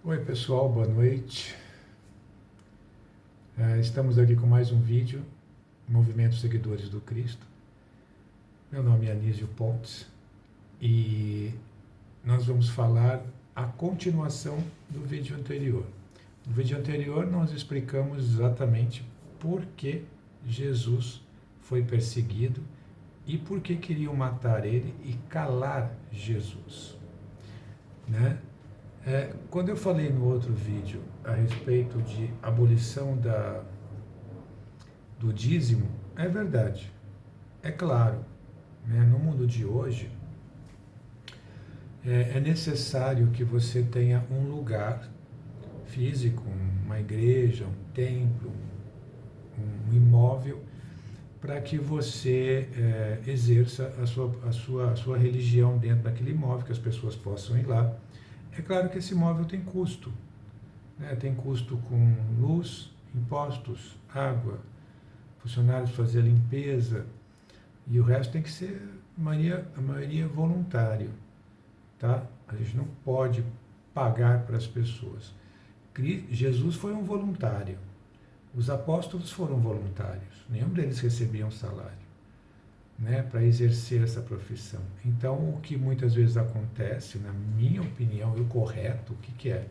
Oi pessoal, boa noite. Estamos aqui com mais um vídeo, Movimento Seguidores do Cristo. Meu nome é Anísio Pontes e nós vamos falar a continuação do vídeo anterior. No vídeo anterior nós explicamos exatamente por que Jesus foi perseguido e por que queriam matar ele e calar Jesus, né? Quando eu falei no outro vídeo a respeito de abolição do dízimo, é verdade, é claro, né? No mundo de hoje é necessário que você tenha um lugar físico, uma igreja, um templo, um imóvel, para que você exerça a sua religião dentro daquele imóvel, que as pessoas possam ir lá. É claro que esse imóvel tem custo, né? Tem custo com luz, impostos, água, funcionários fazer a limpeza, e o resto tem que ser a maioria voluntário, tá? A gente não pode pagar para as pessoas. Jesus foi um voluntário, os apóstolos foram voluntários, nenhum deles recebiam salário, né, para exercer essa profissão. Então, o que muitas vezes acontece, na minha opinião, e o correto, o que é?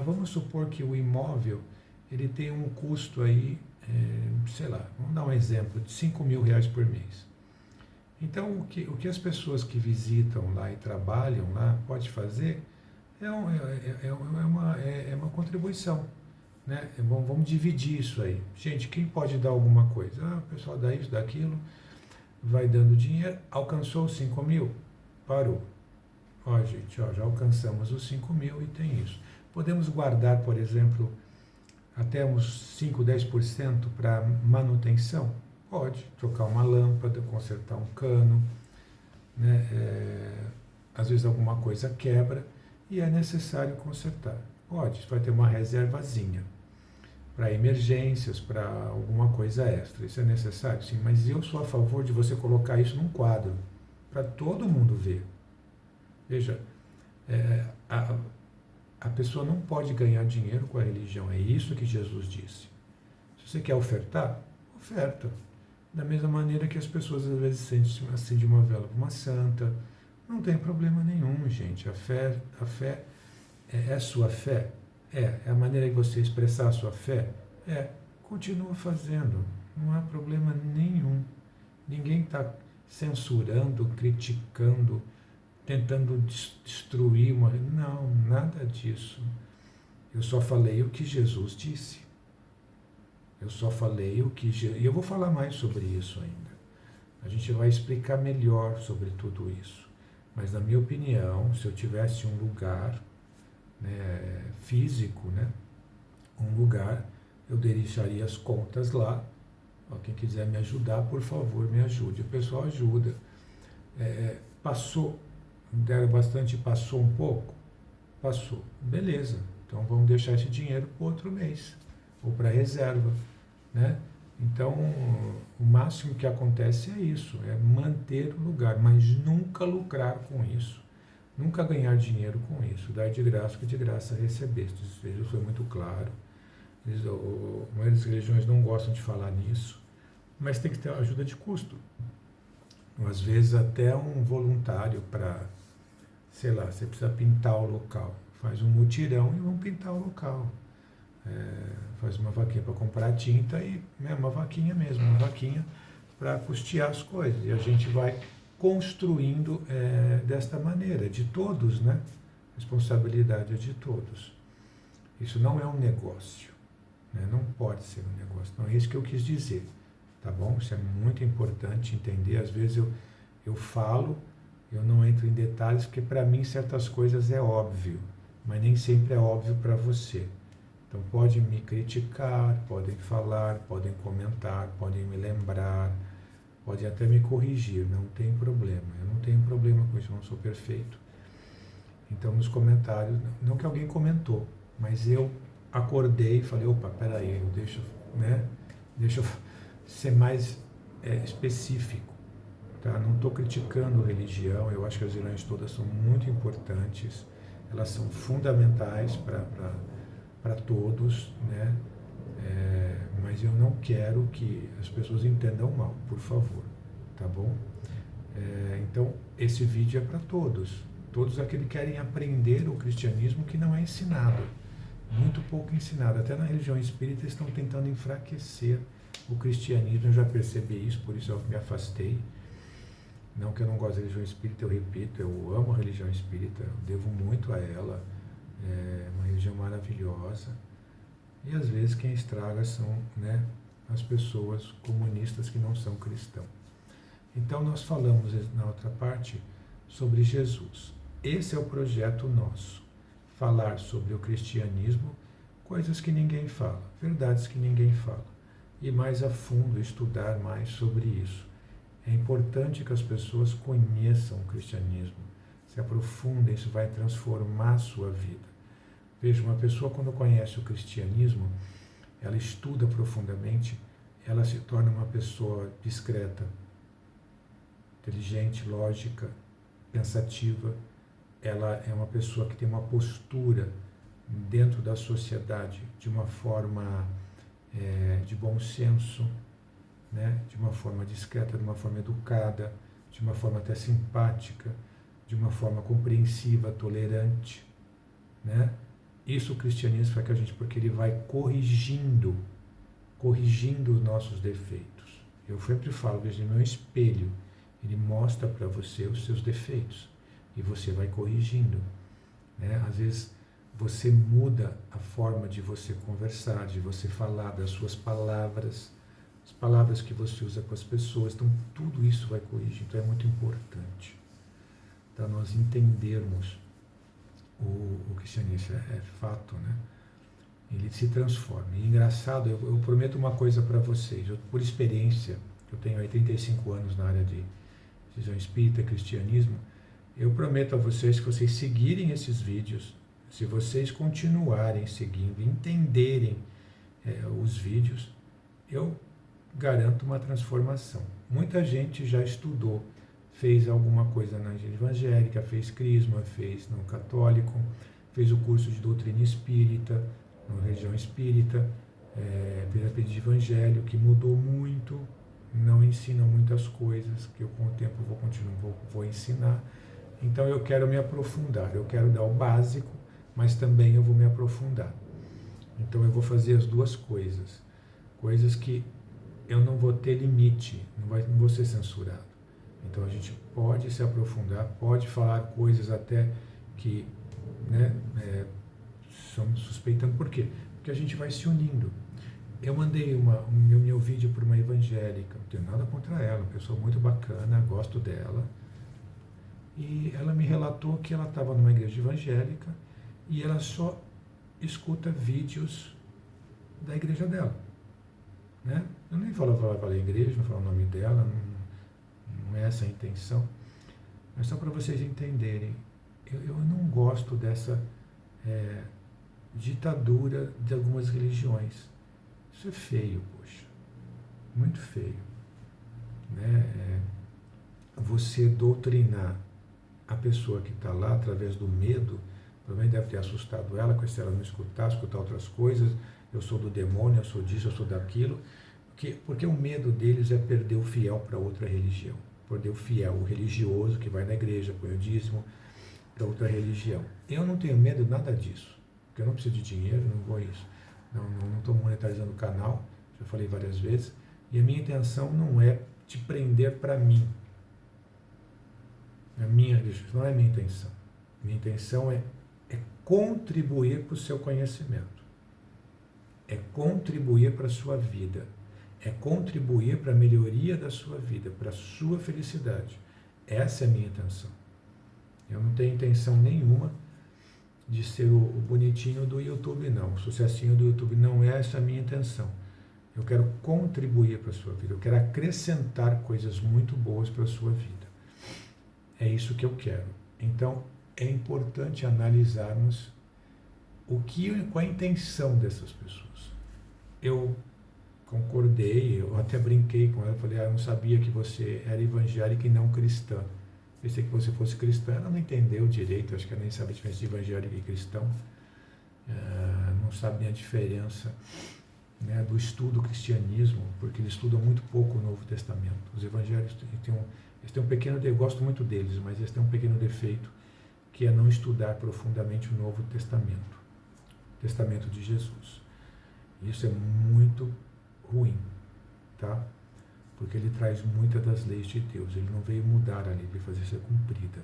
Vamos supor que o imóvel ele tem um custo aí, sei lá, vamos dar um exemplo, de R$ 5.000 por mês. Então, o que as pessoas que visitam lá e trabalham lá pode fazer é uma contribuição, né? Vamos dividir isso aí. Gente, quem pode dar alguma coisa? O pessoal dá isso, dá aquilo, vai dando dinheiro, alcançou os 5.000, parou. Gente, já alcançamos os 5.000 e tem isso. Podemos guardar, por exemplo, até uns 5, 10% para manutenção? Pode, trocar uma lâmpada, consertar um cano, né? Às vezes alguma coisa quebra e é necessário consertar. Pode, vai ter uma reservazinha para emergências, para alguma coisa extra. Isso é necessário? Sim, mas eu sou a favor de você colocar isso num quadro, para todo mundo ver. Veja, a pessoa não pode ganhar dinheiro com a religião, é isso que Jesus disse. Se você quer ofertar, oferta. Da mesma maneira que as pessoas às vezes acendem uma vela para uma santa, não tem problema nenhum, gente. A fé é a sua fé? É a maneira de você expressar a sua fé? Continua fazendo, não há problema nenhum. Ninguém está censurando, criticando, tentando destruir uma... Não, nada disso. Eu só falei o que Jesus disse. E eu vou falar mais sobre isso ainda. A gente vai explicar melhor sobre tudo isso. Mas, na minha opinião, se eu tivesse um lugar, né, físico, né, um lugar, eu deixaria as contas lá. Quem quiser me ajudar, por favor, me ajude. O pessoal ajuda. Passou, deram bastante, passou um pouco? Passou. Beleza. Então vamos deixar esse dinheiro para outro mês, ou para reserva, né? Então, o máximo que acontece é isso, é manter o lugar, mas nunca lucrar com isso, nunca ganhar dinheiro com isso. Dar de graça que de graça recebeste. Isso foi muito claro. A maioria das religiões não gostam de falar nisso, mas tem que ter ajuda de custo. Às vezes até um voluntário para, sei lá, você precisa pintar o local, faz um mutirão e vão pintar o local. Faz uma vaquinha para comprar tinta e uma vaquinha mesmo, uma vaquinha para custear as coisas. E a gente vai construindo desta maneira, de todos, né? Responsabilidade é de todos. Isso não é um negócio, né? Não pode ser um negócio. Não é isso que eu quis dizer, tá bom? Isso é muito importante entender. Às vezes eu falo, eu não entro em detalhes, porque para mim certas coisas é óbvio, mas nem sempre é óbvio para você. Então podem me criticar, podem falar, podem comentar, podem me lembrar, podem até me corrigir, não tem problema. Eu não tenho problema com isso, eu não sou perfeito. Então nos comentários, não que alguém comentou, mas eu acordei e falei, opa, peraí, deixa eu ser mais específico. Tá? Não estou criticando religião, eu acho que as religiões todas são muito importantes. elas são fundamentais para todos, né? Mas eu não quero que as pessoas entendam mal, por favor, tá bom? Então, esse vídeo é para todos aqueles que querem aprender o cristianismo que não é ensinado, muito pouco ensinado. Até na religião espírita estão tentando enfraquecer o cristianismo, eu já percebi isso, por isso eu me afastei. Não que eu não goste da religião espírita, eu repito, eu amo a religião espírita, eu devo muito a ela, é uma religião maravilhosa. E às vezes quem estraga são, né, as pessoas comunistas que não são cristãos. Então nós falamos na outra parte sobre Jesus. Esse é o projeto nosso, falar sobre o cristianismo, coisas que ninguém fala, verdades que ninguém fala, e mais a fundo estudar mais sobre isso. É importante que as pessoas conheçam o cristianismo, se aprofundem, isso vai transformar a sua vida. Veja, uma pessoa quando conhece o cristianismo, ela estuda profundamente, ela se torna uma pessoa discreta, inteligente, lógica, pensativa. Ela é uma pessoa que tem uma postura dentro da sociedade de uma forma de bom senso, né? De uma forma discreta, de uma forma educada, de uma forma até simpática, de uma forma compreensiva, tolerante, né? Isso o cristianismo faz com a gente, porque ele vai corrigindo os nossos defeitos. Eu sempre falo, veja, ele é um espelho, ele mostra para você os seus defeitos e você vai corrigindo, né? Às vezes você muda a forma de você conversar, de você falar, das suas palavras, as palavras que você usa com as pessoas, então tudo isso vai corrigir, então é muito importante para nós entendermos o cristianismo, é fato, né? Ele se transforma. E engraçado, eu prometo uma coisa para vocês, por experiência, eu tenho 85 anos na área de religião espírita, cristianismo, eu prometo a vocês que vocês seguirem esses vídeos, se vocês continuarem seguindo, entenderem os vídeos, eu garanto uma transformação. Muita gente já estudou, fez alguma coisa na igreja evangélica, fez crisma, fez no católico, fez o curso de doutrina espírita, na religião espírita, fez a de evangelho, que mudou muito, não ensinam muitas coisas, que eu com o tempo vou ensinar. Então eu quero me aprofundar, eu quero dar o básico, mas também eu vou me aprofundar. Então eu vou fazer as duas coisas, coisas que eu não vou ter limite, não vou ser censurado. Então a gente pode se aprofundar, pode falar coisas até que, né, estamos suspeitando. Por quê? Porque a gente vai se unindo. Eu mandei meu vídeo para uma evangélica, não tenho nada contra ela, uma pessoa muito bacana, gosto dela. E ela me relatou que ela estava numa igreja evangélica e ela só escuta vídeos da igreja dela, né? Eu nem falo a igreja, não falo o nome dela, não é essa a intenção, mas só para vocês entenderem, eu não gosto dessa ditadura de algumas religiões. Isso é feio, poxa, muito feio, né? Você doutrinar a pessoa que está lá através do medo, provavelmente deve ter assustado ela, se ela não escutar outras coisas, eu sou do demônio, eu sou disso, eu sou daquilo, porque o medo deles é perder o fiel para outra religião, perder o fiel, o religioso que vai na igreja, põe o dízimo, para outra religião. Eu não tenho medo de nada disso, porque eu não preciso de dinheiro, não vou isso. Não estou monetarizando o canal, já falei várias vezes, e a minha intenção não é te prender para mim. Isso não é a minha intenção. Minha intenção é contribuir para o seu conhecimento, é contribuir para a sua vida, é contribuir para a melhoria da sua vida, para a sua felicidade. Essa é a minha intenção. Eu não tenho intenção nenhuma de ser o bonitinho do YouTube, não. O sucessinho do YouTube, não é essa a minha intenção. Eu quero contribuir para a sua vida, eu quero acrescentar coisas muito boas para a sua vida. É isso que eu quero. Então, é importante analisarmos qual a intenção dessas pessoas. Eu concordei, eu até brinquei com ela, falei, eu não sabia que você era evangélica e não cristã. Pensei que você fosse cristã, ela não entendeu direito, acho que ela nem sabe a diferença de evangélico e cristão, não sabe nem a diferença, né, do estudo do cristianismo, porque eles estudam muito pouco o Novo Testamento. Os evangélicos têm um pequeno, eu gosto muito deles, mas eles têm um pequeno defeito, que é não estudar profundamente o Novo Testamento, o Testamento de Jesus. Isso é muito ruim, tá? Porque ele traz muitas das leis de Deus, ele não veio mudar a lei, veio fazer ser cumprida.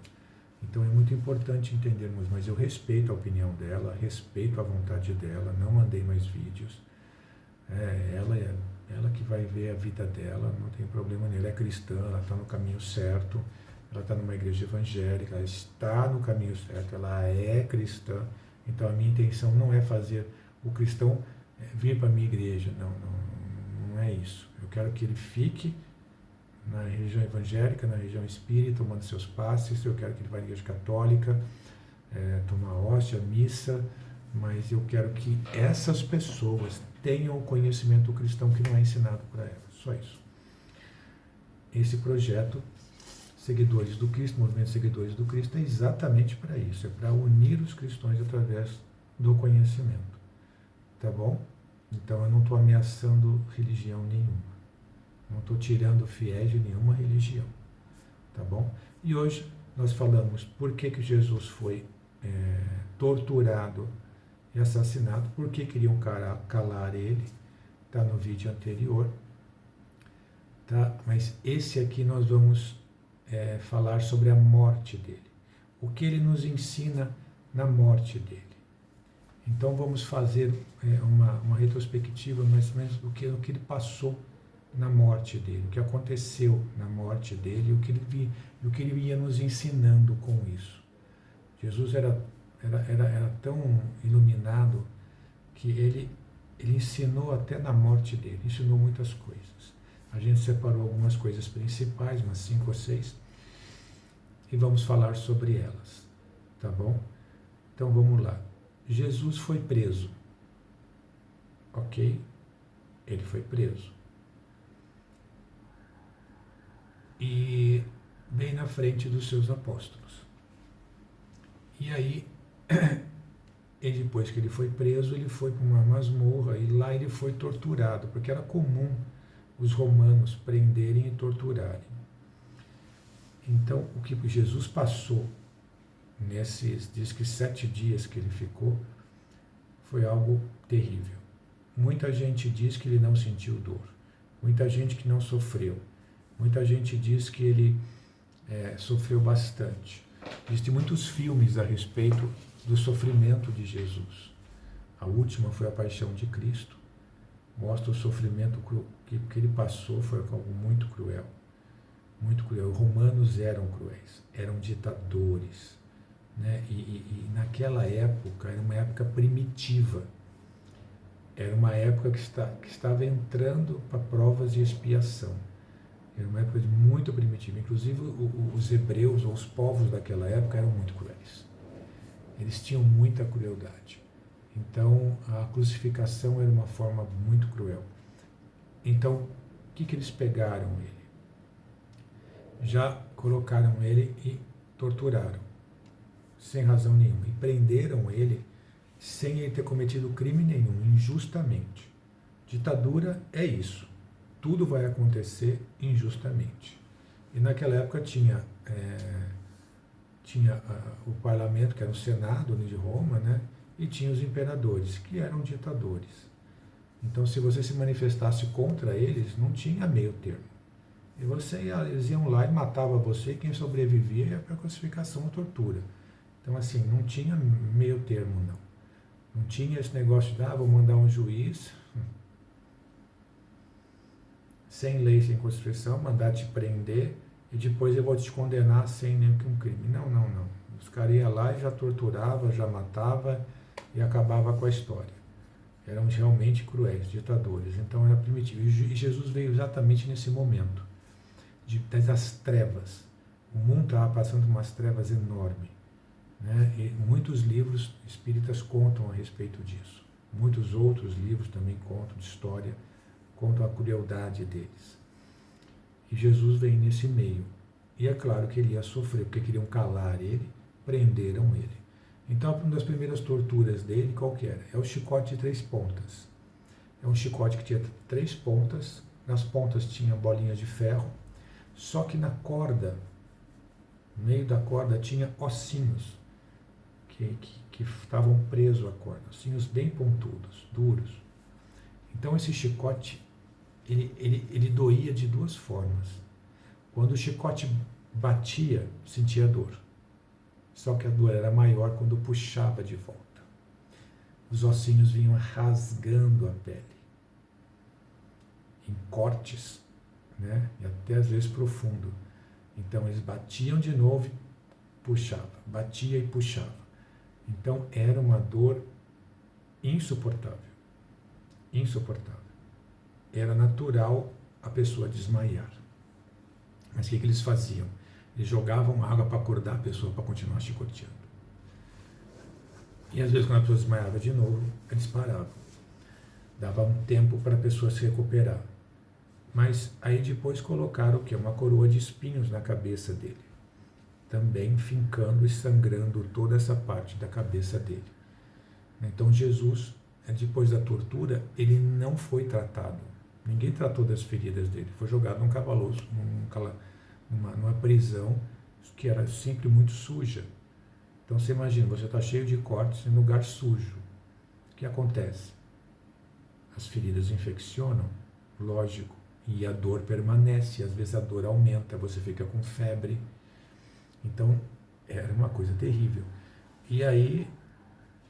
Então é muito importante entendermos, mas eu respeito a opinião dela, respeito a vontade dela, não mandei mais vídeos. Ela que vai ver a vida dela, não tem problema nenhum. Ela é cristã, ela está no caminho certo, ela está numa igreja evangélica, ela está no caminho certo, ela é cristã. Então a minha intenção não é fazer o cristão vir para a minha igreja, não é isso. Eu quero que ele fique na religião evangélica, na religião espírita, tomando seus passes. Eu quero que ele vá à igreja católica, tomar hóstia, missa, mas eu quero que essas pessoas tenham o conhecimento cristão que não é ensinado para elas. Só isso. Esse projeto, Seguidores do Cristo, Movimento Seguidores do Cristo, é exatamente para isso. É para unir os cristãos através do conhecimento. Tá bom? Então eu não estou ameaçando religião nenhuma. Não estou tirando fiéis de nenhuma religião. Tá bom? E hoje nós falamos por que Jesus foi torturado e assassinado, por que queriam calar ele. Está no vídeo anterior. Tá? Mas esse aqui nós vamos falar sobre a morte dele. O que ele nos ensina na morte dele. Então vamos fazer uma retrospectiva mais ou menos do que ele passou na morte dele, o que aconteceu na morte dele, o que ele ia nos ensinando com isso. Jesus era tão iluminado que ele ensinou até na morte dele, ensinou muitas coisas. A gente separou algumas coisas principais, umas 5 ou 6, e vamos falar sobre elas, tá bom? Então vamos lá. Jesus foi preso, ok? Ele foi preso. E bem na frente dos seus apóstolos. E aí, depois que ele foi preso, ele foi para uma masmorra e lá ele foi torturado, porque era comum os romanos prenderem e torturarem. Então, o que Jesus passou diz que 7 dias que ele ficou, foi algo terrível. Muita gente diz que ele não sentiu dor, muita gente que não sofreu, muita gente diz que ele sofreu bastante. Existem muitos filmes a respeito do sofrimento de Jesus. A última foi A Paixão de Cristo, mostra o sofrimento que ele passou, foi algo muito cruel. Muito cruel. Os romanos eram cruéis, eram ditadores, né? E naquela época, era uma época primitiva, era uma época que estava entrando para provas de expiação, era uma época muito primitiva. Inclusive os hebreus, ou os povos daquela época, eram muito cruéis, eles tinham muita crueldade. Então a crucificação era uma forma muito cruel. Então o que eles pegaram ele? Já colocaram ele e torturaram, sem razão nenhuma, e prenderam ele sem ele ter cometido crime nenhum, injustamente. Ditadura é isso, tudo vai acontecer injustamente. E naquela época tinha o parlamento, que era o Senado de Roma, né? E tinha os imperadores, que eram ditadores. Então, se você se manifestasse contra eles, não tinha meio termo. E eles iam lá e matavam você, e quem sobrevivia ia para a crucificação ou tortura. Então, assim, não tinha meio termo, não. Não tinha esse negócio de, vou mandar um juiz, sem lei, sem Constituição, mandar te prender, e depois eu vou te condenar sem nenhum crime. Não. Os caras iam lá e já torturava, já matava e acabava com a história. Eram realmente cruéis, ditadores. Então era primitivo. E Jesus veio exatamente nesse momento das trevas. O mundo estava passando por umas trevas enormes, né? E muitos livros espíritas contam a respeito disso. Muitos outros livros também contam de história, contam a crueldade deles. E Jesus vem nesse meio. E é claro que ele ia sofrer, porque queriam calar ele, prenderam ele. Então, uma das primeiras torturas dele, qual que era? É o chicote de 3 pontas. É um chicote que tinha 3 pontas, nas pontas tinha bolinhas de ferro, só que na corda, no meio da corda, tinha ossinhos que estavam presos à corda, ossinhos bem pontudos, duros. Então, esse chicote, ele doía de 2 formas. Quando o chicote batia, sentia dor. Só que a dor era maior quando puxava de volta. Os ossinhos vinham rasgando a pele, em cortes, né? E até às vezes profundo. Então eles batiam de novo e puxava, batia e puxava. Então era uma dor insuportável, insuportável. Era natural a pessoa desmaiar. Mas o que eles faziam? Eles jogavam água para acordar a pessoa para continuar chicoteando. E às vezes quando a pessoa desmaiava de novo, eles paravam. Dava um tempo para a pessoa se recuperar. Mas aí depois colocaram o quê? Uma coroa de espinhos na cabeça dele. Também fincando e sangrando toda essa parte da cabeça dele. Então Jesus, depois da tortura, ele não foi tratado. Ninguém tratou das feridas dele. Foi jogado num calabouço, numa prisão que era sempre muito suja. Então você imagina, você está cheio de cortes em lugar sujo. O que acontece? As feridas infeccionam, lógico, e a dor permanece, às vezes a dor aumenta, você fica com febre. Então era uma coisa terrível. E aí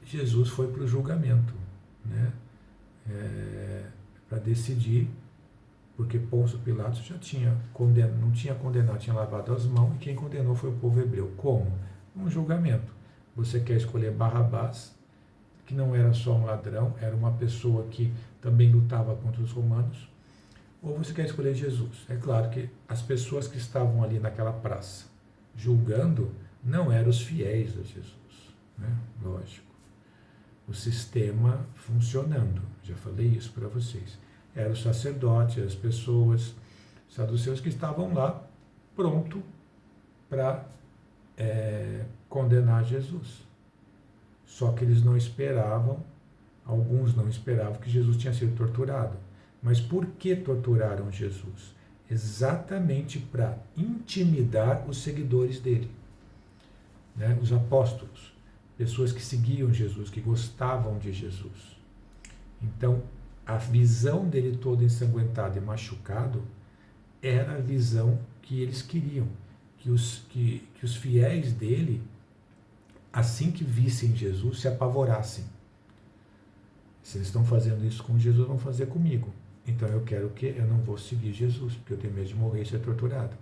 Jesus foi para o julgamento, né? Para decidir, porque Pôncio Pilatos já não tinha condenado, tinha lavado as mãos, e quem condenou foi o povo hebreu. Como? Um julgamento. Você quer escolher Barrabás, que não era só um ladrão, era uma pessoa que também lutava contra os romanos, ou você quer escolher Jesus? É claro que as pessoas que estavam ali naquela praça julgando não eram os fiéis a Jesus, né? Lógico. O sistema funcionando, já falei isso para vocês. Eram os sacerdotes, as pessoas, saduceus que estavam lá, pronto para condenar Jesus. Só que eles não esperavam, alguns não esperavam que Jesus tinha sido torturado. Mas por que torturaram Jesus? Exatamente para intimidar os seguidores dele, né? Os apóstolos, pessoas que seguiam Jesus, que gostavam de Jesus. Então, a visão dele todo ensanguentado e machucado era a visão que eles queriam, que os fiéis dele, assim que vissem Jesus, se apavorassem. Se eles estão fazendo isso com Jesus, vão fazer comigo. Então eu quero que eu não vou seguir Jesus, porque eu tenho medo de morrer e ser torturado.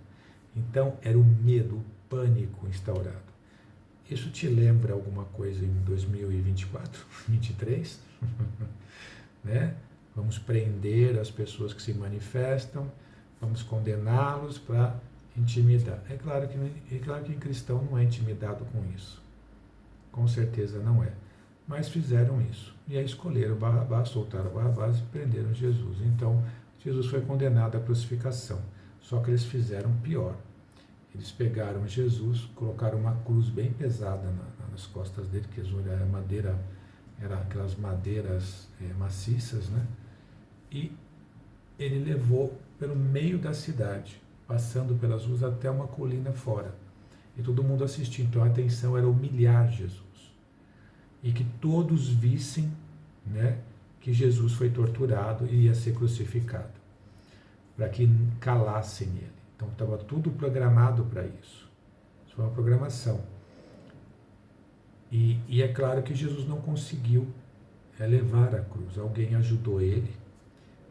Então era o medo, o pânico instaurado. Isso te lembra alguma coisa em 2024, 2023? Né? Vamos prender as pessoas que se manifestam, vamos condená-los para intimidar. É claro que em cristão não é intimidado com isso. Com certeza não é. Mas fizeram isso. E aí escolheram Barrabás, soltaram Barrabás e prenderam Jesus. Então, Jesus foi condenado à crucificação. Só que eles fizeram pior. Eles pegaram Jesus, colocaram uma cruz bem pesada nas costas dele, que era madeira, eram aquelas madeiras maciças, né? E ele levou pelo meio da cidade, passando pelas ruas até uma colina fora. E todo mundo assistia. Então a intenção era humilhar Jesus. E que todos vissem, né, que Jesus foi torturado e ia ser crucificado, para que calassem ele. Então estava tudo programado para isso. Isso foi uma programação. E é claro que Jesus não conseguiu levar a cruz. Alguém ajudou ele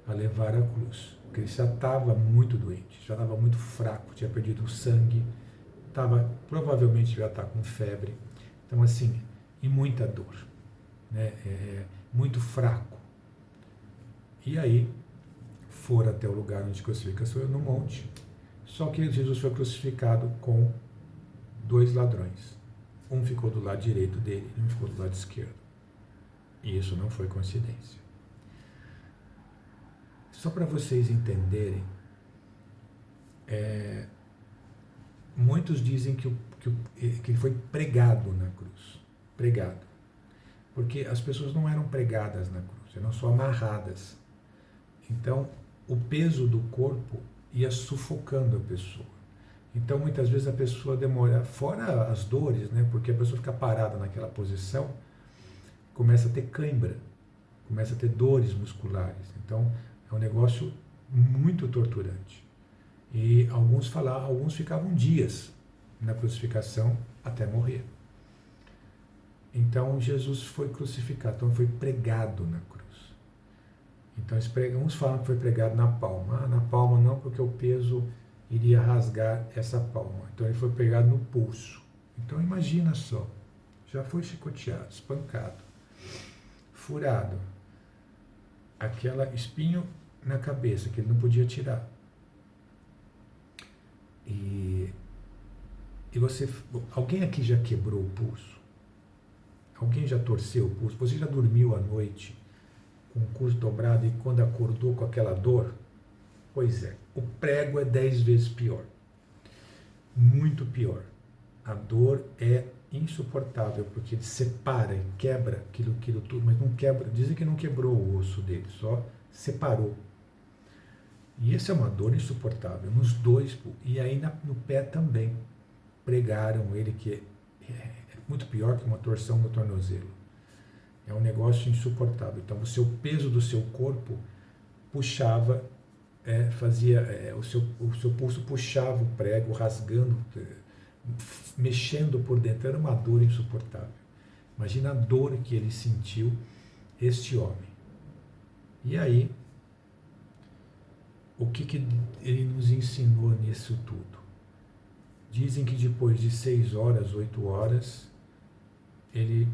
a levar a cruz, porque ele já estava muito doente, já estava muito fraco, tinha perdido o sangue, provavelmente já está com febre. Então assim, e muita dor, né? Muito fraco. E aí foram até o lugar onde crucificação, no monte. Só que Jesus foi crucificado com 2 ladrões. Um ficou do lado direito dele e um ficou do lado esquerdo. E isso não foi coincidência. Só para vocês entenderem, muitos dizem que ele foi pregado na cruz. Pregado. Porque as pessoas não eram pregadas na cruz, eram só amarradas. Então, o peso do corpo ia sufocando a pessoa. Então, muitas vezes a pessoa demora, fora as dores, né? Porque a pessoa fica parada naquela posição, começa a ter cãibra, começa a ter dores musculares. Então, é um negócio muito torturante. E alguns ficavam dias na crucificação até morrer. Então, Jesus foi crucificado, então foi pregado na cruz. Então, uns falam que foi pregado na palma. Na palma não, porque o peso iria rasgar essa palma. Então, ele foi pregado no pulso. Então, imagina só, já foi chicoteado, espancado, furado, aquela espinho na cabeça que ele não podia tirar. E alguém aqui já quebrou o pulso? Alguém já torceu o pulso? Você já dormiu à noite com o pulso dobrado e quando acordou com aquela dor? Pois é, o prego é 10 vezes pior. Muito pior. A dor é insuportável, porque ele separa e quebra aquilo tudo, mas não quebra. Dizem que não quebrou o osso dele, só separou. E essa é uma dor insuportável, nos dois, e aí no pé também. Pregaram ele, que é muito pior que uma torção no tornozelo. É um negócio insuportável. Então, o peso do seu corpo puxava, o seu pulso puxava o prego, rasgando, mexendo por dentro. Era uma dor insuportável. Imagina a dor que ele sentiu, este homem. E aí, o que ele nos ensinou nisso tudo? Dizem que depois de 6 horas, 8 horas, ele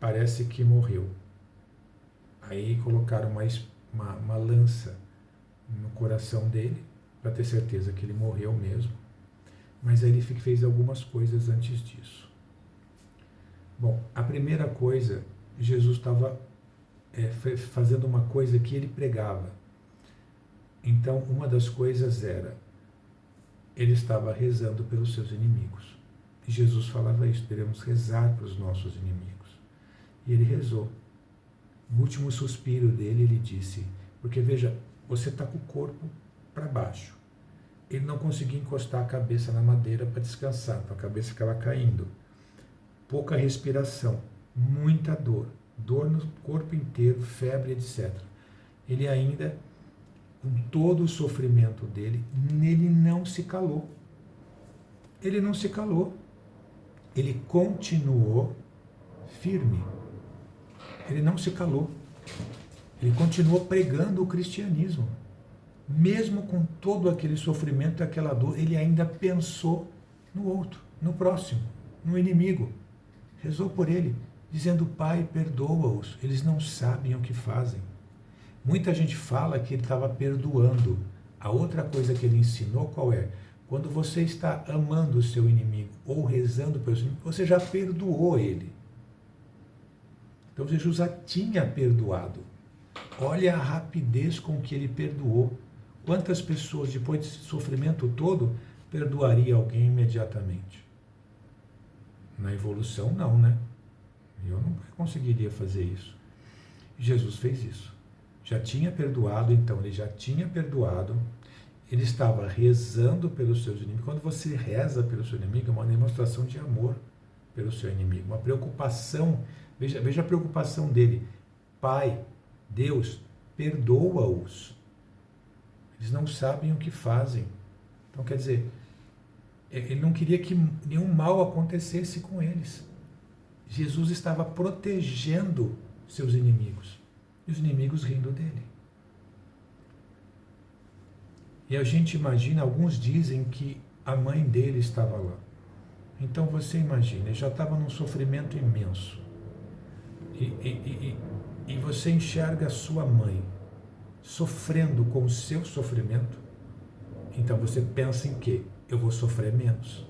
parece que morreu. Aí colocaram uma lança no coração dele, para ter certeza que ele morreu mesmo. Mas aí ele fez algumas coisas antes disso. Bom, a primeira coisa, Jesus estava fazendo uma coisa que ele pregava. Então, uma das coisas era, ele estava rezando pelos seus inimigos. E Jesus falava isso, devemos rezar para os nossos inimigos. E ele rezou. No último suspiro dele, ele disse, porque veja, você está com o corpo para baixo. Ele não conseguia encostar a cabeça na madeira para descansar, então a cabeça ficava caindo. Pouca respiração, muita dor no corpo inteiro, febre, etc. Ele ainda, com todo o sofrimento dele, ele não se calou. Ele não se calou. Ele continuou firme. Ele não se calou. Ele continuou pregando o cristianismo. Mesmo com todo aquele sofrimento e aquela dor, ele ainda pensou no outro, no próximo, no inimigo. Rezou por ele, dizendo, Pai, perdoa-os, eles não sabem o que fazem. Muita gente fala que ele estava perdoando. A outra coisa que ele ensinou qual é? Quando você está amando o seu inimigo ou rezando pelo seu inimigo, você já perdoou ele. Então Jesus já tinha perdoado. Olha a rapidez com que ele perdoou. Quantas pessoas, depois desse sofrimento todo, perdoaria alguém imediatamente? Na evolução, não, né? Eu não conseguiria fazer isso. Jesus fez isso. Já tinha perdoado, então, ele já tinha perdoado. Ele estava rezando pelos seus inimigos. Quando você reza pelo seu inimigo, é uma demonstração de amor pelo seu inimigo. Uma preocupação. Veja a preocupação dele. Pai, Deus, perdoa-os. Eles não sabem o que fazem. Então, quer dizer, ele não queria que nenhum mal acontecesse com eles. Jesus estava protegendo seus inimigos. E os inimigos rindo dele. E a gente imagina, alguns dizem que a mãe dele estava lá. Então você imagina, ele já estava num sofrimento imenso. E você enxerga a sua mãe sofrendo com o seu sofrimento. Então você pensa em quê? Eu vou sofrer menos.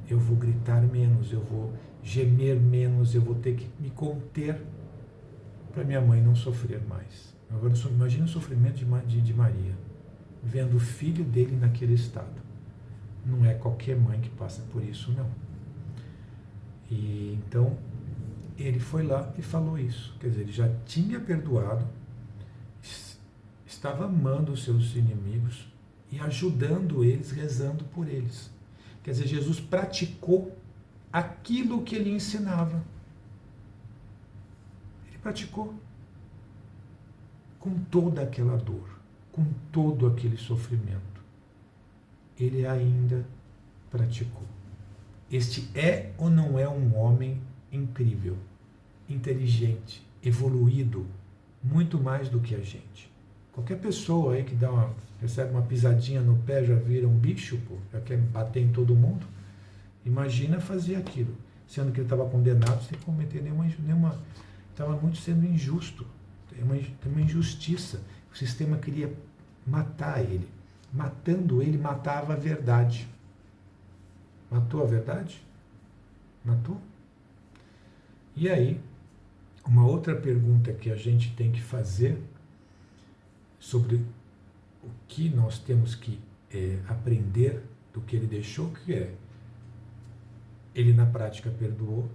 Eu vou gritar menos, eu vou gemer menos, eu vou ter que me conter para minha mãe não sofrer mais. Agora imagina o sofrimento de Maria, vendo o filho dele naquele estado. Não é qualquer mãe que passa por isso, não. E então, ele foi lá e falou isso. Quer dizer, ele já tinha perdoado, estava amando os seus inimigos e ajudando eles, rezando por eles. Quer dizer, Jesus praticou aquilo que ele ensinava. Ele praticou com toda aquela dor, com todo aquele sofrimento. Ele ainda praticou. Este é ou não é um homem incrível, inteligente, evoluído, muito mais do que a gente? Qualquer pessoa aí que recebe uma pisadinha no pé já vira um bicho, pô, já quer bater em todo mundo. Imagina fazer aquilo, sendo que ele estava condenado sem cometer nenhuma. Estava muito sendo injusto. Tem uma injustiça. O sistema queria matar ele. Matando ele, matava a verdade. Matou a verdade? Matou? E aí, uma outra pergunta que a gente tem que fazer sobre o que nós temos que aprender do que ele deixou, que é: ele na prática perdoou,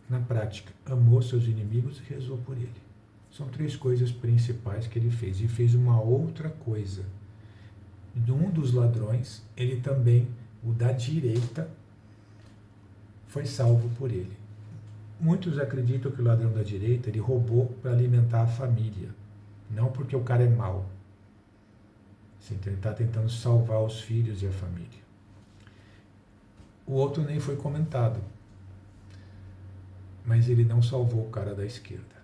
na prática amou seus inimigos e rezou por ele. São 3 coisas principais que ele fez. E fez uma outra coisa. Um dos ladrões, ele também, o da direita, foi salvo por ele. Muitos acreditam que o ladrão da direita, ele roubou para alimentar a família. Não porque o cara é mau. Ele está tentando salvar os filhos e a família. O outro nem foi comentado. Mas ele não salvou o cara da esquerda.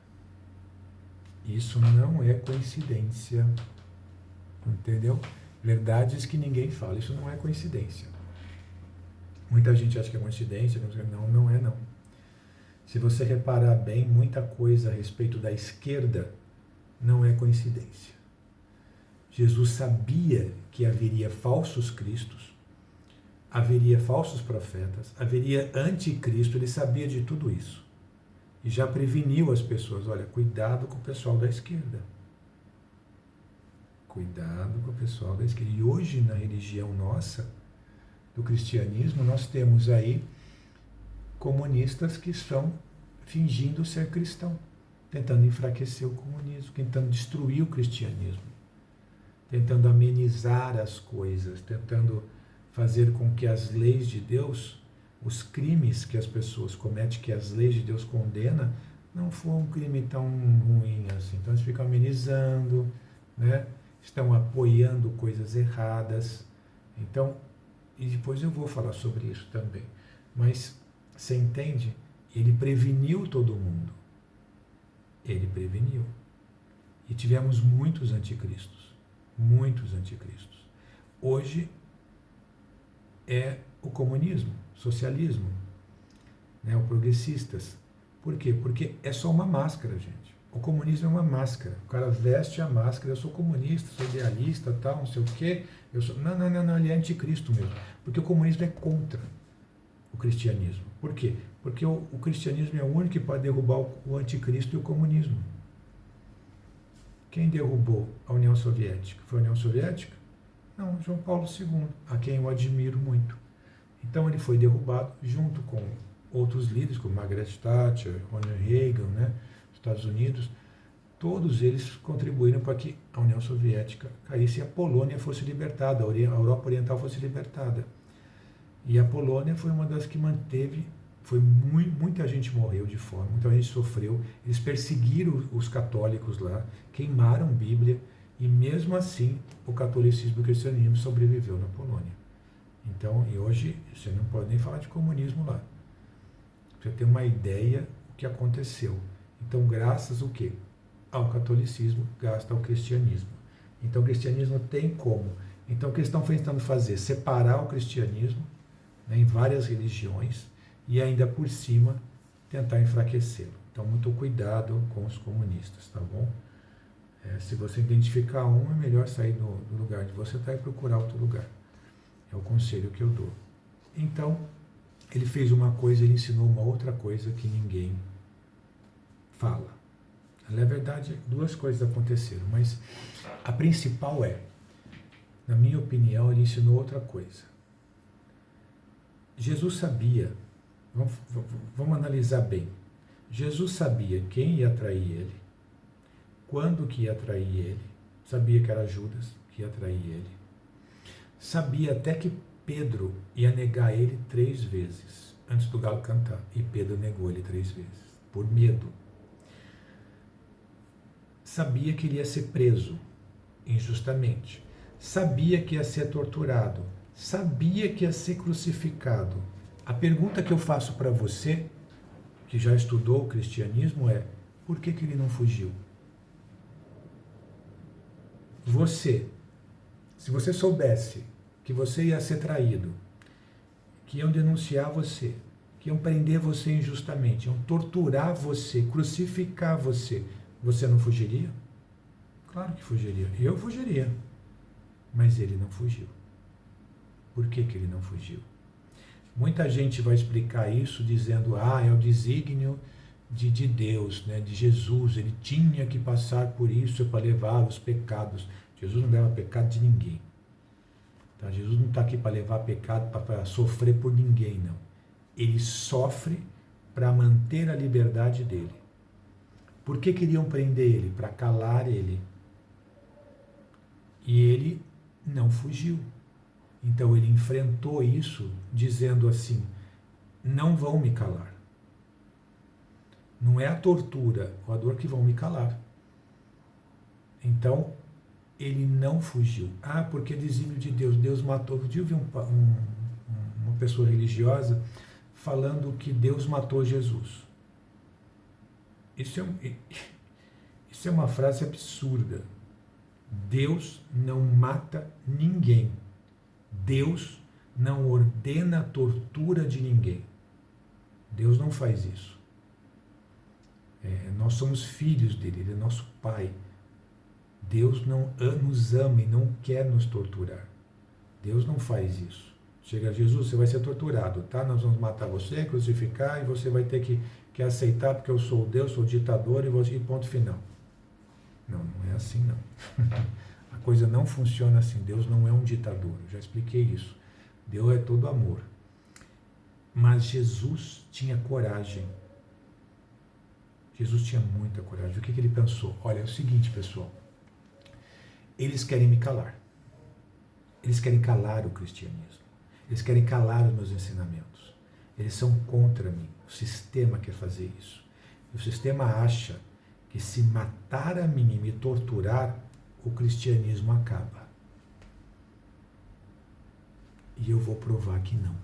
Isso não é coincidência. Entendeu? Verdades que ninguém fala. Isso não é coincidência. Muita gente acha que é coincidência. Não é não. Se você reparar bem, muita coisa a respeito da esquerda não é coincidência. Jesus sabia que haveria falsos cristos, haveria falsos profetas, haveria anticristo, ele sabia de tudo isso. E já preveniu as pessoas: olha, cuidado com o pessoal da esquerda. Cuidado com o pessoal da esquerda. E hoje, na religião nossa, do cristianismo, nós temos aí comunistas que estão fingindo ser cristão, tentando enfraquecer o comunismo, tentando destruir o cristianismo, tentando amenizar as coisas, tentando fazer com que as leis de Deus, os crimes que as pessoas cometem, que as leis de Deus condenam, não for um crime tão ruim assim. Então eles ficam amenizando, né? Estão apoiando coisas erradas. Então, e depois eu vou falar sobre isso também. Mas, você entende? Ele preveniu todo mundo. Ele preveniu. E tivemos muitos anticristos. Muitos anticristos. Hoje é o comunismo, socialismo, né, o progressistas. Por quê? Porque é só uma máscara, gente. O comunismo é uma máscara. O cara veste a máscara: eu sou comunista, sou idealista, tal, não sei o quê. Não, ele é anticristo mesmo. Porque o comunismo é contra o cristianismo. Por quê? Porque o cristianismo é o único que pode derrubar o anticristo e o comunismo. Quem derrubou a União Soviética? Foi a União Soviética? Não, João Paulo II, a quem eu admiro muito. Então ele foi derrubado junto com outros líderes, como Margaret Thatcher, Ronald Reagan, né, Estados Unidos. Todos eles contribuíram para que a União Soviética caísse e a Polônia fosse libertada, a Europa Oriental fosse libertada. E a Polônia foi uma das que manteve, muita gente morreu de fome, muita gente sofreu. Eles perseguiram os católicos lá, queimaram Bíblia, e mesmo assim o catolicismo e o cristianismo sobreviveu na Polônia. Então, e hoje você não pode nem falar de comunismo lá. Você tem uma ideia do que aconteceu. Então, graças ao quê? Ao catolicismo, graças ao cristianismo. Então, o cristianismo tem como. Então, o que eles estão tentando fazer? Separar o cristianismo, né, em várias religiões, e ainda por cima tentar enfraquecê-lo. Então, muito cuidado com os comunistas, tá bom? Se você identificar um, é melhor sair do lugar de você estar e procurar outro lugar. É o conselho que eu dou. Então, ele fez uma coisa, ele ensinou uma outra coisa que ninguém fala. Na verdade, 2 coisas aconteceram, mas a principal na minha opinião, ele ensinou outra coisa. Jesus sabia, vamos analisar bem. Jesus sabia quem ia trair ele, quando que ia trair ele, sabia que era Judas que ia trair ele, sabia até que Pedro ia negar ele 3 vezes antes do galo cantar, e Pedro negou ele 3 vezes, por medo. Sabia que ele ia ser preso injustamente, sabia que ia ser torturado, sabia que ia ser crucificado. A pergunta que eu faço para você, que já estudou o cristianismo, é: por que ele não fugiu? Você, se você soubesse que você ia ser traído, que iam denunciar você, que iam prender você injustamente, iam torturar você, crucificar você, você não fugiria? Claro que fugiria. Eu fugiria. Mas ele não fugiu. Por que ele não fugiu? Muita gente vai explicar isso dizendo: é o desígnio de Deus, né, de Jesus, ele tinha que passar por isso para levar os pecados. Jesus não leva pecado de ninguém. Tá? Jesus não está aqui para levar pecado, para sofrer por ninguém, não. Ele sofre para manter a liberdade dele. Por que queriam prender ele? Para calar ele. E ele não fugiu. Então ele enfrentou isso dizendo assim: não vão me calar. Não é a tortura ou a dor que vão me calar. Então ele não fugiu. Porque desígnio de Deus, Deus matou. Um dia eu vi uma pessoa religiosa falando que Deus matou Jesus. Isso é uma frase absurda. Deus não mata ninguém. Deus não ordena a tortura de ninguém. Deus não faz isso. Nós somos filhos dele, ele é nosso Pai. Deus não nos ama e não quer nos torturar. Deus não faz isso. Chega Jesus, você vai ser torturado, tá? Nós vamos matar você, crucificar, e você vai ter que aceitar porque eu sou Deus, sou ditador, e ponto final. Não é assim não. A coisa não funciona assim. Deus não é um ditador, eu já expliquei isso. Deus é todo amor. Mas Jesus tinha coragem. Jesus tinha muita coragem. O que ele pensou? Olha, é o seguinte, pessoal. Eles querem me calar. Eles querem calar o cristianismo. Eles querem calar os meus ensinamentos. Eles são contra mim. O sistema quer fazer isso. O sistema acha que se matar a mim e me torturar, o cristianismo acaba. E eu vou provar que não.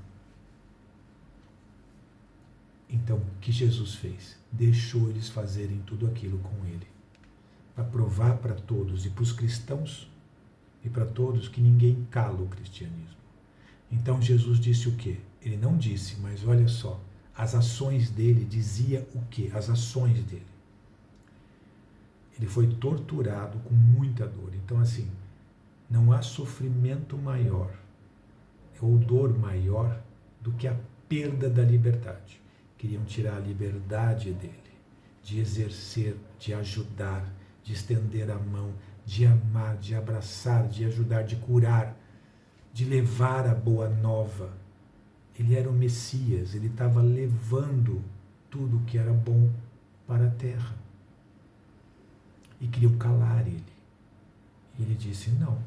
Então, o que Jesus fez? Deixou eles fazerem tudo aquilo com ele. Para provar para todos, e para os cristãos, e para todos, que ninguém cala o cristianismo. Então Jesus disse o quê? Ele não disse, mas olha só, as ações dele dizia o quê? As ações dele. Ele foi torturado com muita dor. Então, assim, não há sofrimento maior ou dor maior do que a perda da liberdade. Queriam tirar a liberdade dele, de exercer, de ajudar, de estender a mão, de amar, de abraçar, de ajudar, de curar, de levar a boa nova. Ele era o Messias, ele estava levando tudo que era bom para a terra. E queriam calar ele. E ele disse: não,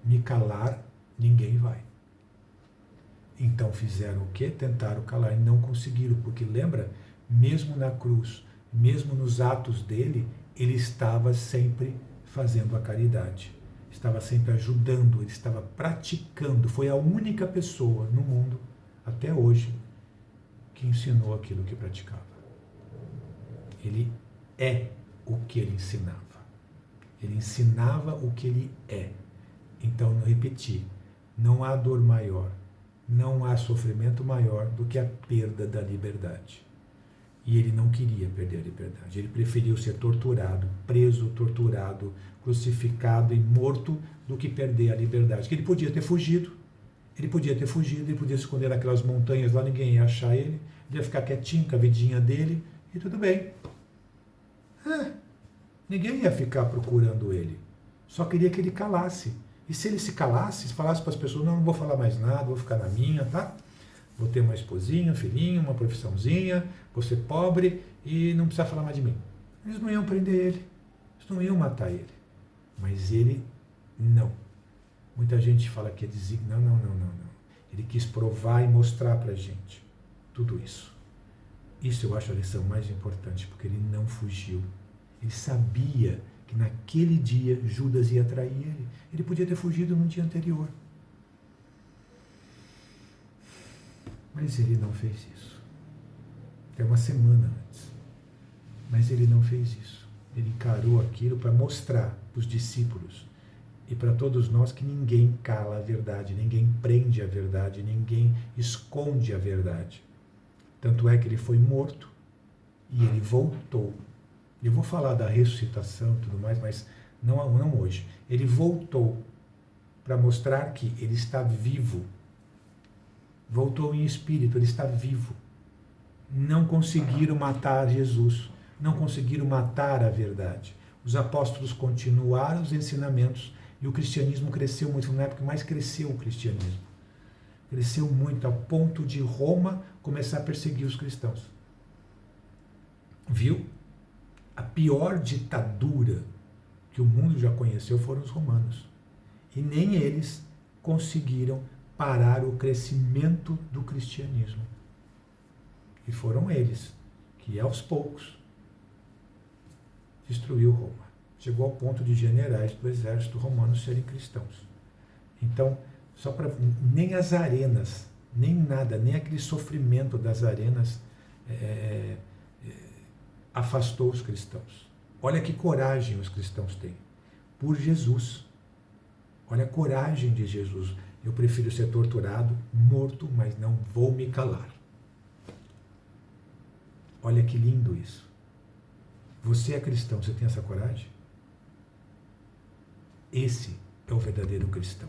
me calar ninguém vai. Então fizeram o quê? Tentaram calar e não conseguiram, porque lembra, mesmo na cruz, mesmo nos atos dele, ele estava sempre fazendo a caridade, estava sempre ajudando, ele estava praticando. Foi a única pessoa no mundo, até hoje, que ensinou aquilo que praticava. Ele é o que ele ensinava. Ele ensinava o que ele é. Então, não repetir, não há dor maior, não há sofrimento maior do que a perda da liberdade. E ele não queria perder a liberdade. Ele preferiu ser torturado, preso, torturado, crucificado e morto do que perder a liberdade. Que ele podia ter fugido. Ele podia se esconder naquelas montanhas lá, ninguém ia achar ele. Ele ia ficar quietinho com a vidinha dele e tudo bem. Ninguém ia ficar procurando ele. Só queria que ele calasse. E se ele se calasse, se falasse para as pessoas: não vou falar mais nada, vou ficar na minha, tá? Vou ter uma esposinha, um filhinho, uma profissãozinha, vou ser pobre e não precisa falar mais de mim. Eles não iam prender ele, eles não iam matar ele. Mas ele não. Muita gente fala que é desígnio. Não. Ele quis provar e mostrar para a gente tudo isso. Isso eu acho a lição mais importante, porque ele não fugiu. Ele sabia que naquele dia Judas ia trair ele. Ele podia ter fugido no dia anterior. Mas ele não fez isso. Até uma semana antes. Mas ele não fez isso. Ele encarou aquilo para mostrar para os discípulos e para todos nós que ninguém cala a verdade, ninguém prende a verdade, ninguém esconde a verdade. Tanto é que ele foi morto e ele voltou. Eu vou falar da ressuscitação e tudo mais, mas não hoje. Ele voltou para mostrar que ele está vivo. Voltou em espírito, ele está vivo. Não conseguiram matar Jesus, não conseguiram matar a verdade. Os apóstolos continuaram os ensinamentos e o cristianismo cresceu muito. Foi na época que mais cresceu o cristianismo. Cresceu muito, ao ponto de Roma começar a perseguir os cristãos. Viu? A pior ditadura que o mundo já conheceu foram os romanos. E nem eles conseguiram parar o crescimento do cristianismo. E foram eles que, aos poucos, destruiu Roma. Chegou ao ponto de generais do exército romano serem cristãos. Então, só para nem as arenas, nem nada, nem aquele sofrimento das arenas afastou os cristãos. Olha que coragem os cristãos têm. Por Jesus. Olha a coragem de Jesus. Eu prefiro ser torturado, morto, mas não vou me calar. Olha que lindo isso. Você é cristão, você tem essa coragem? Esse é o verdadeiro cristão.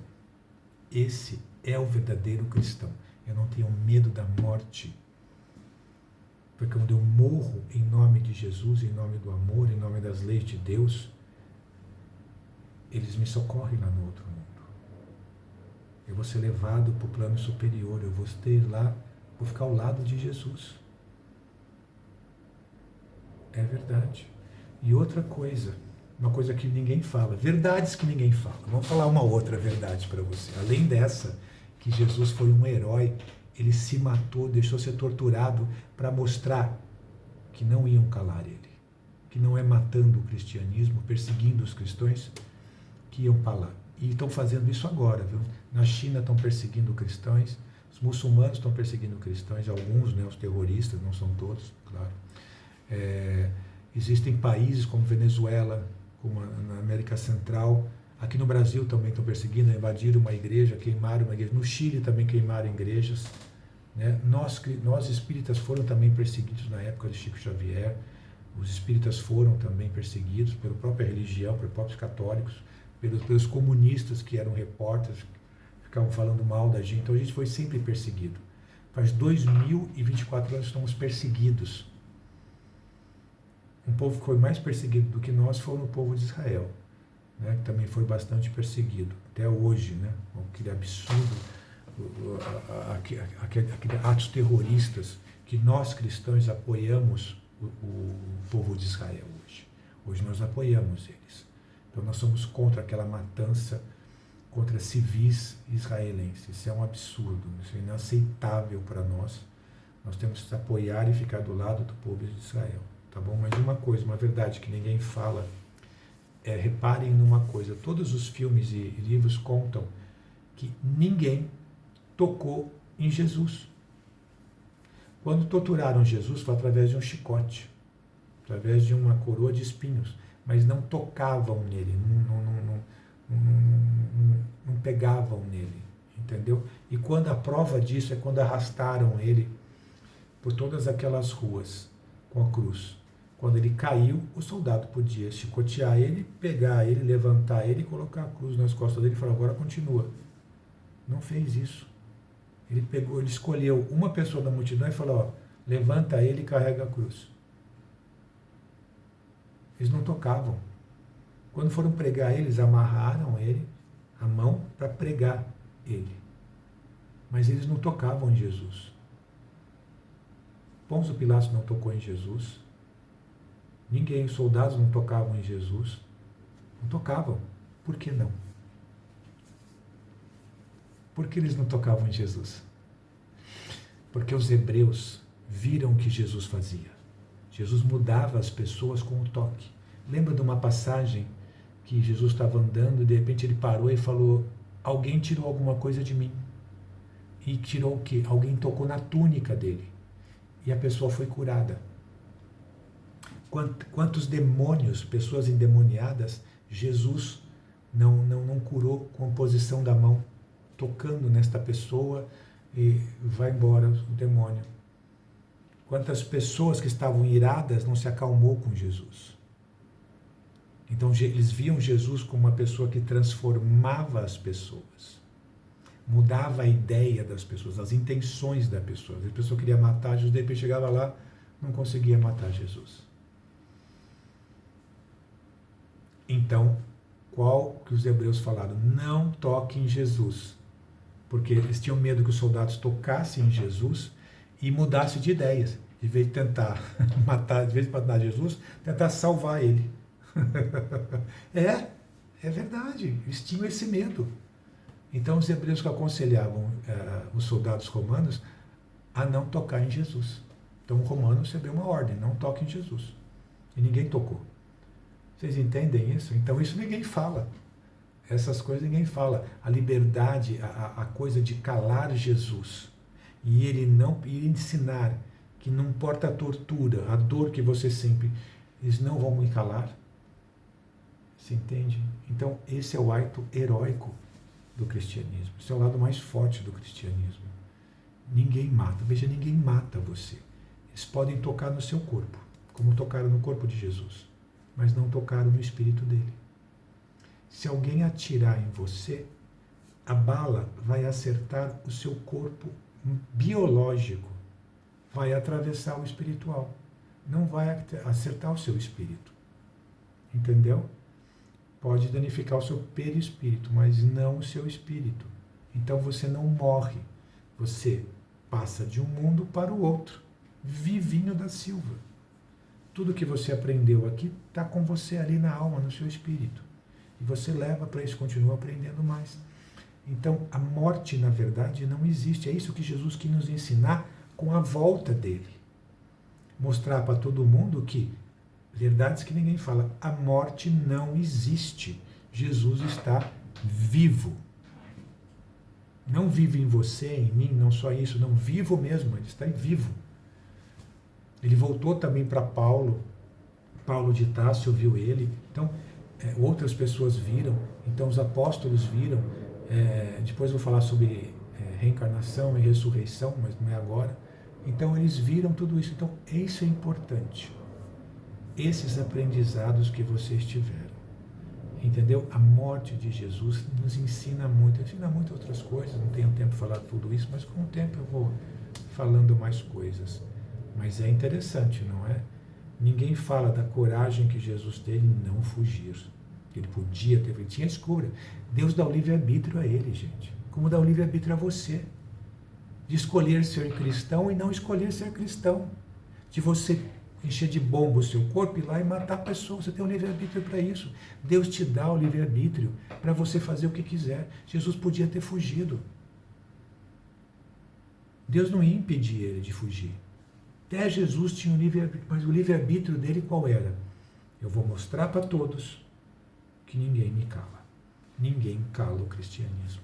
Esse é o verdadeiro cristão. Eu não tenho medo da morte. Porque quando eu morro em nome de Jesus, em nome do amor, em nome das leis de Deus, eles me socorrem lá no outro mundo. Eu vou ser levado para o plano superior, eu vou ficar ao lado de Jesus. É verdade. E outra coisa, uma coisa que ninguém fala, verdades que ninguém fala. Vamos falar uma outra verdade para você. Além dessa, que Jesus foi um herói, ele se matou, deixou ser torturado para mostrar que não iam calar ele. Que não é matando o cristianismo, perseguindo os cristãos, que iam calar. E estão fazendo isso agora, viu? Na China estão perseguindo cristãos, os muçulmanos estão perseguindo cristãos, alguns, né, os terroristas, não são todos, claro. Existem países como Venezuela, como na América Central, aqui no Brasil também estão perseguindo, invadiram uma igreja, queimaram uma igreja, no Chile também queimaram igrejas, né? Nós espíritas foram também perseguidos na época de Chico Xavier, os espíritas foram também perseguidos pela própria religião, pelos próprios católicos, pelos comunistas que eram repórteres, ficavam falando mal da gente, então a gente foi sempre perseguido. Faz 2024 anos estamos perseguidos. Um povo que foi mais perseguido do que nós foi o povo de Israel, né, que também foi bastante perseguido, até hoje, né, aquele absurdo, aquele atos terroristas que nós cristãos apoiamos o povo de Israel hoje. Hoje nós apoiamos eles. Então nós somos contra aquela matança contra civis israelenses. Isso é um absurdo, isso é inaceitável para nós. Nós temos que apoiar e ficar do lado do povo de Israel. Tá bom? Mas uma coisa, uma verdade que ninguém fala, reparem numa coisa, todos os filmes e livros contam que ninguém tocou em Jesus. Quando torturaram Jesus foi através de um chicote, através de uma coroa de espinhos, mas não tocavam nele, não pegavam nele, entendeu? E quando a prova disso é quando arrastaram ele por todas aquelas ruas com a cruz. Quando ele caiu, o soldado podia chicotear ele, pegar ele, levantar ele, colocar a cruz nas costas dele e falar, agora continua. Não fez isso. Ele escolheu uma pessoa da multidão e falou, levanta ele e carrega a cruz. Eles não tocavam. Quando foram pregar ele, eles amarraram ele, a mão, para pregar ele. Mas eles não tocavam em Jesus. Pôncio Pilatos não tocou em Jesus. Ninguém, os soldados não tocavam em Jesus. Não tocavam. Por que não? Por que eles não tocavam em Jesus? Porque os hebreus viram o que Jesus fazia. Jesus mudava as pessoas com o toque. Lembra de uma passagem que Jesus estava andando e de repente ele parou e falou: alguém tirou alguma coisa de mim. E tirou o quê? Alguém tocou na túnica dele. E a pessoa foi curada. Quantos demônios, pessoas endemoniadas, Jesus não curou com a posição da mão, tocando nesta pessoa e vai embora o demônio. Quantas pessoas que estavam iradas não se acalmou com Jesus. Então eles viam Jesus como uma pessoa que transformava as pessoas, mudava a ideia das pessoas, as intenções da pessoa. A pessoa queria matar Jesus, de repente chegava lá, não conseguia matar Jesus. Então, qual que os hebreus falaram? Não toque em Jesus. Porque eles tinham medo que os soldados tocassem em Jesus e mudassem de ideias. Em vez de tentar matar, de vez de matar Jesus, tentar salvar ele. É verdade. Eles tinham esse medo. Então os hebreus que aconselhavam os soldados romanos a não tocar em Jesus. Então o romano recebeu uma ordem, não toque em Jesus. E ninguém tocou. Vocês entendem isso? Então isso ninguém fala. Essas coisas ninguém fala. A liberdade, a coisa de calar Jesus. E ele não e ensinar que não importa a tortura, a dor que você sempre, eles não vão me calar. Você entende? Então esse é o ato heróico do cristianismo. Esse é o lado mais forte do cristianismo. Ninguém mata. Veja, ninguém mata você. Eles podem tocar no seu corpo, como tocaram no corpo de Jesus, mas não tocaram no espírito dele. Se alguém atirar em você, a bala vai acertar o seu corpo biológico, vai atravessar o espiritual, não vai acertar o seu espírito. Entendeu? Pode danificar o seu perispírito, mas não o seu espírito. Então você não morre, você passa de um mundo para o outro, vivinho da Silva. Tudo que você aprendeu aqui está com você ali na alma, no seu espírito. E você leva para isso, continua aprendendo mais. Então, a morte, na verdade, não existe. É isso que Jesus quis nos ensinar com a volta dele. Mostrar para todo mundo que, verdades que ninguém fala, a morte não existe. Jesus está vivo. Não vive em você, em mim, não só isso, não vivo mesmo, ele está vivo. Ele voltou também para Paulo de Tarso viu ele, então outras pessoas viram, então os apóstolos viram, depois eu vou falar sobre reencarnação e ressurreição, mas não é agora. Então eles viram tudo isso, então isso é importante, esses aprendizados que vocês tiveram, entendeu? A morte de Jesus nos ensina muitas outras coisas, não tenho tempo de falar tudo isso, mas com o tempo eu vou falando mais coisas. Mas é interessante, não é? Ninguém fala da coragem que Jesus teve em não fugir. Ele podia ter, ele tinha escolha. Deus dá o livre-arbítrio a ele, gente. Como dá o livre-arbítrio a você. De escolher ser cristão e não escolher ser cristão. De você encher de bomba o seu corpo, ir lá e matar pessoas. Você tem um livre-arbítrio para isso. Deus te dá o livre-arbítrio para você fazer o que quiser. Jesus podia ter fugido. Deus não ia impedir ele de fugir. Até Jesus tinha um livre-arbítrio, mas o livre-arbítrio dele qual era? Eu vou mostrar para todos que ninguém me cala. Ninguém cala o cristianismo.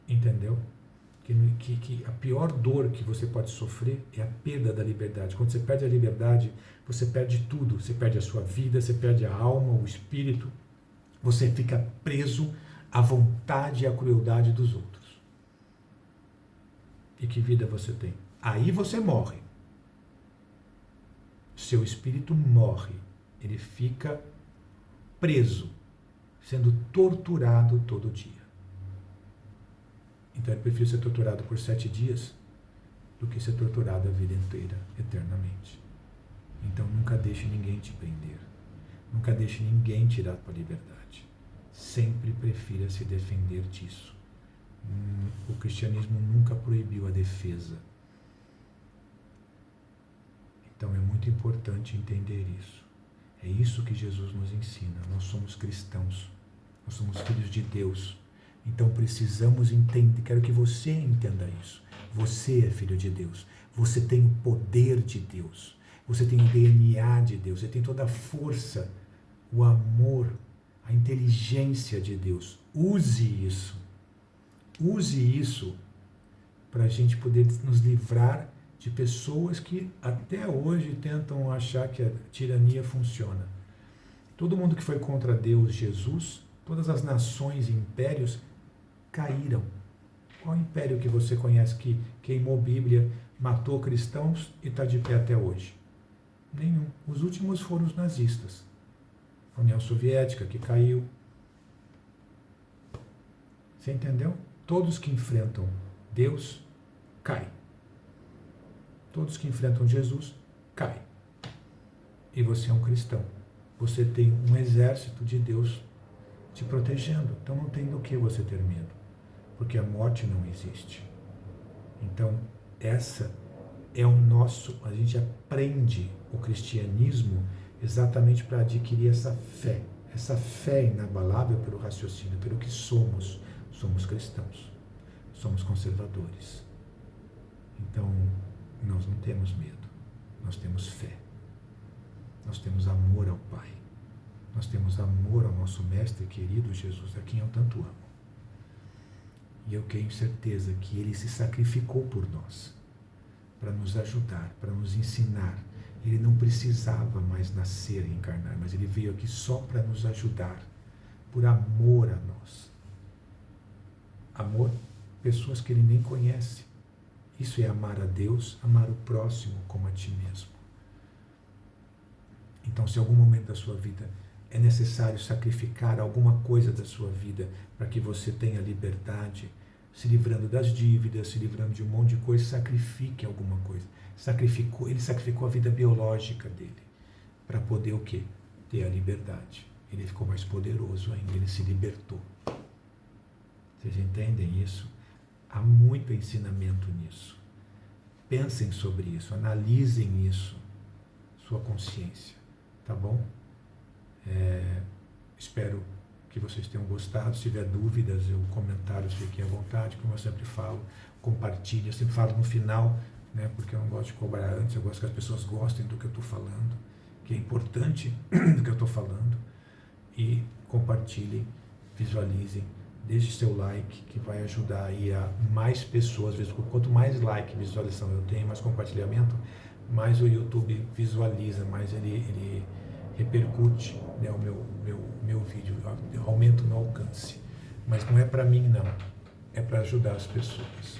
Entendeu? Que a pior dor que você pode sofrer é a perda da liberdade. Quando você perde a liberdade, você perde tudo. Você perde a sua vida, você perde a alma, o espírito. Você fica preso à vontade e à crueldade dos outros. E que vida você tem? Aí você morre. Seu espírito morre. Ele fica preso, sendo torturado todo dia. Então eu prefiro ser torturado por 7 dias do que ser torturado a vida inteira, eternamente. Então nunca deixe ninguém te prender. Nunca deixe ninguém tirar a tua liberdade. Sempre prefira se defender disso. O cristianismo nunca proibiu a defesa. Então é muito importante entender isso. É isso que Jesus nos ensina. Nós somos cristãos. Nós somos filhos de Deus. Então precisamos entender. Quero que você entenda isso. Você é filho de Deus. Você tem o poder de Deus. Você tem o DNA de Deus. Você tem toda a força, o amor, a inteligência de Deus. Use isso. Use isso para a gente poder nos livrar de pessoas que até hoje tentam achar que a tirania funciona. Todo mundo que foi contra Deus, Jesus, todas as nações e impérios caíram. Qual império que você conhece que queimou Bíblia, matou cristãos e está de pé até hoje? Nenhum. Os últimos foram os nazistas. A União Soviética que caiu. Você entendeu? Todos que enfrentam Deus, caem. Todos que enfrentam Jesus, caem. E você é um cristão. Você tem um exército de Deus te protegendo. Então não tem do que você ter medo. Porque a morte não existe. Então, essa é o nosso... A gente aprende o cristianismo exatamente para adquirir essa fé. Essa fé inabalável pelo raciocínio, pelo que somos. Somos cristãos. Somos conservadores. Então, nós não temos medo. Nós temos fé. Nós temos amor ao Pai. Nós temos amor ao nosso Mestre querido Jesus, a quem eu tanto amo. E eu tenho certeza que Ele se sacrificou por nós, para nos ajudar, para nos ensinar. Ele não precisava mais nascer e encarnar, mas Ele veio aqui só para nos ajudar, por amor a nós. Amor, pessoas que Ele nem conhece. Isso é amar a Deus, amar o próximo como a ti mesmo. Então, se em algum momento da sua vida é necessário sacrificar alguma coisa da sua vida para que você tenha liberdade, se livrando das dívidas, se livrando de um monte de coisa, sacrifique alguma coisa. Ele sacrificou a vida biológica dele para poder o quê? Ter a liberdade. Ele ficou mais poderoso ainda, ele se libertou. Vocês entendem isso? Há muito ensinamento nisso. Pensem sobre isso, analisem isso, sua consciência, tá bom? Espero que vocês tenham gostado. Se tiver dúvidas, comentários, fiquem à vontade, como eu sempre falo, compartilhe. Eu sempre falo no final, né, porque eu não gosto de cobrar antes, eu gosto que as pessoas gostem do que eu estou falando, que é importante do que eu estou falando, e compartilhem, visualizem, deixe seu like, que vai ajudar aí a mais pessoas. Quanto mais like, visualização eu tenho, mais compartilhamento, mais o YouTube visualiza, mais ele repercute, né, o meu vídeo, aumenta no alcance. Mas não é para mim, não. É para ajudar as pessoas.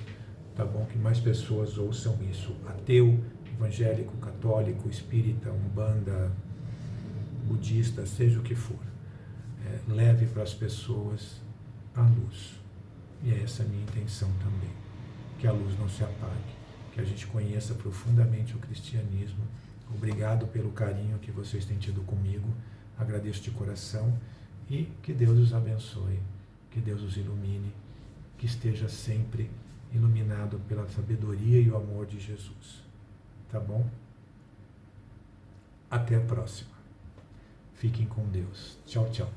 Tá bom? Que mais pessoas ouçam isso. Ateu, evangélico, católico, espírita, umbanda, budista, seja o que for. Leve para as pessoas a luz. E é essa a minha intenção também. Que a luz não se apague. Que a gente conheça profundamente o cristianismo. Obrigado pelo carinho que vocês têm tido comigo. Agradeço de coração. E que Deus os abençoe. Que Deus os ilumine. Que esteja sempre iluminado pela sabedoria e o amor de Jesus. Tá bom? Até a próxima. Fiquem com Deus. Tchau, tchau.